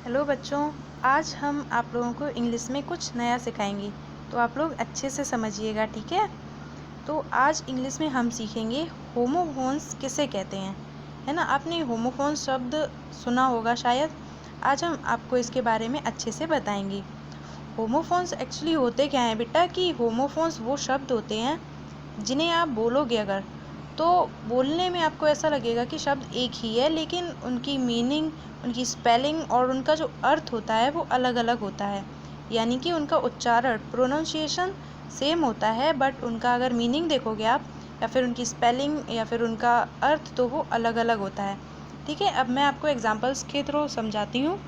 Hello बच्चों, आज हम आप लोगों को इंग्लिश में कुछ नया सिखाएंगे, तो आप लोग अच्छे से समझिएगा, ठीक है। तो आज इंग्लिश में हम सीखेंगे होमोफोन्स किसे कहते हैं, है ना। आपने होमोफोन्स शब्द सुना होगा शायद। आज हम आपको इसके बारे में अच्छे से बताएंगे। होमोफोन्स एक्चुअली होते क्या हैं बेटा, कि होमोफोन्स वो शब्द होते हैं जिन्हें आप बोलोगे अगर, तो बोलने में आपको ऐसा लगेगा कि शब्द एक ही है, लेकिन उनकी मीनिंग, उनकी स्पेलिंग और उनका जो अर्थ होता है वो अलग अलग होता है। यानी कि उनका उच्चारण, प्रोनाउंसिएशन सेम होता है, बट उनका अगर मीनिंग देखोगे आप, या फिर उनकी स्पेलिंग या फिर उनका अर्थ, तो वो अलग अलग होता है, ठीक है। अब मैं आपको एग्जांपल्स के थ्रू समझाती हूँ।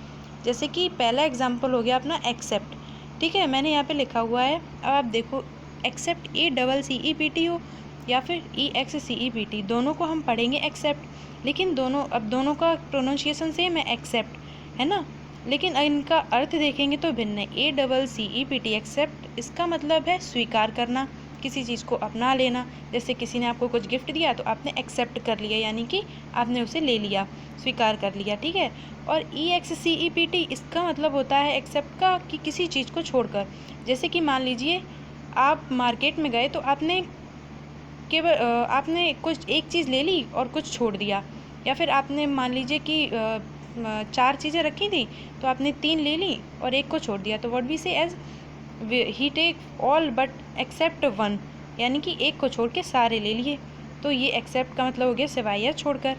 जैसे कि पहला एग्जांपल हो गया अपना एक्सेप्ट, ठीक है। मैंने यहाँ पे लिखा हुआ है, अब आप देखो, एक्सेप्ट ECCEPT हो या फिर EXCEPT, दोनों को हम पढ़ेंगे एक्सेप्ट, लेकिन दोनों का प्रोनाउंसिएशन सेम है, एक्सेप्ट, है ना। लेकिन इनका अर्थ देखेंगे तो भिन्न है। ACCEPT एक्सेप्ट, इसका मतलब है स्वीकार करना, किसी चीज़ को अपना लेना। जैसे किसी ने आपको कुछ गिफ्ट दिया तो आपने एक्सेप्ट कर लिया, यानी कि आपने उसे ले लिया, स्वीकार कर लिया, ठीक है। और EXCEPT, इसका मतलब होता है एक्सेप्ट का, कि किसी चीज़ को छोड़कर। जैसे कि मान लीजिए आप मार्केट में गए तो आपने केवल आपने कुछ एक चीज़ ले ली और कुछ छोड़ दिया, या फिर आपने मान लीजिए कि 4 चीज़ें रखी थी तो आपने 3 ले ली और एक को छोड़ दिया, तो what we say as he take all but except one, यानी कि एक को छोड़ के सारे ले लिए। तो ये एक्सेप्ट का मतलब हो गया सिवाय या छोड़कर,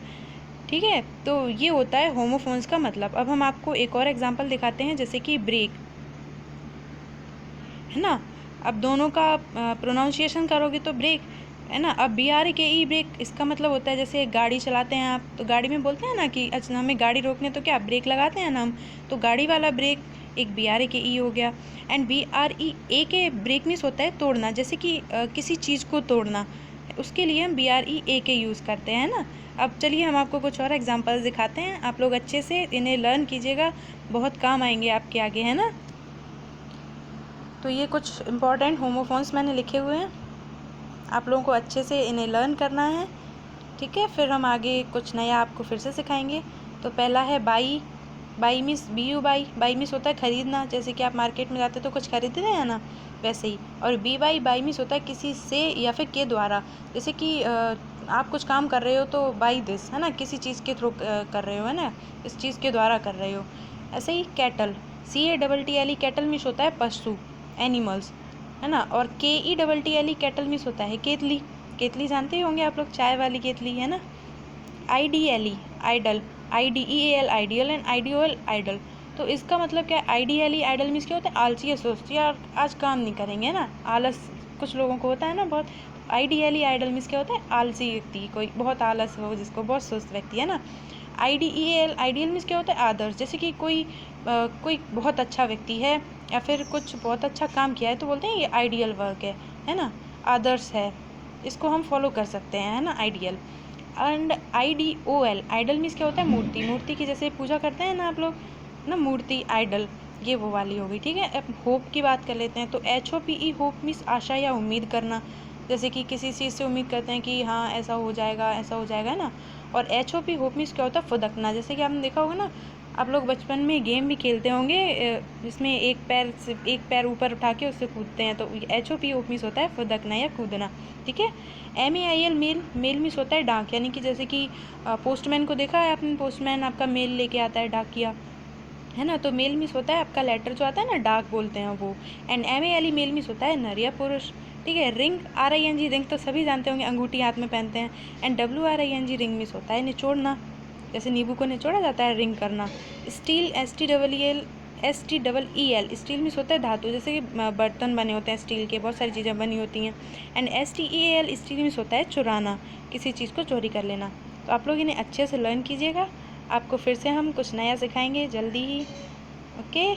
ठीक है। तो ये होता है होमोफोन्स का मतलब। अब हम आपको एक और एग्जांपल दिखाते हैं, जैसे कि ब्रेक, है ना। अब दोनों का प्रोनाउंसिएशन करोगे तो ब्रेक, है ना। अब BREAK ब्रेक, इसका मतलब होता है जैसे गाड़ी चलाते हैं आप, तो गाड़ी में बोलते हैं ना कि अच्छा हमें गाड़ी रोकने तो क्या ब्रेक लगाते हैं ना हम, तो गाड़ी वाला ब्रेक एक BREAK हो गया। एंड BREAK ब्रेक मीन्स होता है तोड़ना, जैसे कि किसी चीज़ को तोड़ना, उसके लिए हम BREAK यूज़ करते हैं ना। अब चलिए हम आपको कुछ और एग्जांपल्स दिखाते हैं, आप लोग अच्छे से इन्हें लर्न कीजिएगा, बहुत काम आएंगे आपके आगे, है ना। तो ये कुछ इम्पॉर्टेंट होमोफोन्स मैंने लिखे हुए हैं, आप लोगों को अच्छे से इन्हें लर्न करना है, ठीक है। फिर हम आगे कुछ नया आपको फिर से सिखाएंगे। तो पहला है by, by means BU by means होता है खरीदना, जैसे कि आप मार्केट में जाते तो कुछ खरीदते हैं ना, वैसे ही। और बाई मीन्स होता है किसी से या फिर के द्वारा, जैसे कि आप कुछ काम कर रहे हो तो बाई दिस, है ना, किसी चीज़ के थ्रू कर रहे हो, है ना, इस चीज़ के द्वारा कर रहे हो। ऐसे ही कैटल, CATTLE, कैटल मीन्स होता है पशु, एनिमल्स, है ना। और KETTLE कैटल मीन्स होता है केतली, केतली जानते होंगे आप लोग, चाय वाली केतली, है ना। IDLE idle, IDEAL ideal, and IDOL idol, तो इसका मतलब क्या है। IDLE आइडल मीन्स क्या होता है, आलसी या सुस्त, यार आज काम नहीं करेंगे, है ना, आलस कुछ लोगों को होता है ना बहुत। IDLE आइडल मीन्स क्या होता है, आलसी व्यक्ति, कोई बहुत आलस हो जिसको, बहुत सुस्त व्यक्ति, है ना। IDEAL आइडियल मीन्स क्या होता है, आदर्श, जैसे कि कोई बहुत अच्छा व्यक्ति है या फिर कुछ बहुत अच्छा काम किया है तो बोलते हैं ये आइडियल वर्क है ना, आदर्श है, इसको हम फॉलो कर सकते हैं, है ना, ideal. And IDOL idol means क्या होता है, मूर्ति, मूर्ति की जैसे पूजा करते हैं ना आप लोग ना, मूर्ति आइडल, ये वो वाली हो गई, ठीक है। अब होप की बात कर लेते हैं, तो HOPE होप मीन्स आशा या उम्मीद करना, जैसे कि किसी चीज़ से उम्मीद करते हैं कि हाँ ऐसा हो जाएगा, ऐसा हो जाएगा, है ना। और HOP होप मीन्स क्या होता है, फुदकना, जैसे कि आपने देखा होगा ना, आप लोग बचपन में गेम भी खेलते होंगे जिसमें एक पैर ऊपर उठा के उससे कूदते हैं, तो HOP होप मीन्स होता है फुदकना या कूदना, ठीक है। MEIL मेल, मेल मीन्स होता है डाक, यानी कि जैसे कि पोस्टमैन को देखा है आपने, पोस्टमैन आपका मेल लेके आता है, डाकिया, है ना। तो मेल मीन्स होता है आपका लेटर जो आता है ना, डाक बोलते हैं वो। एंड MEL मेल मीन्स होता है नर या पुरुष, ठीक है। रिंग RING रिंग तो सभी जानते होंगे, अंगूठी हाथ में पहनते हैं। एंड WRING रिंग मीन्स होता है निचोड़ना, जैसे नींबू को निचोड़ा जाता है, रिंग करना। स्टील STEEL स्टील मीन्स होता है धातु, जैसे कि बर्तन बने होते हैं स्टील के, बहुत सारी चीज़ें बनी होती हैं। एंड STEAL स्टील मीन्स होता है चुराना, किसी चीज़ को चोरी कर लेना। तो आप लोग इन्हें अच्छे से लर्न कीजिएगा, आपको फिर से हम कुछ नया सिखाएंगे जल्दी ही, ओके।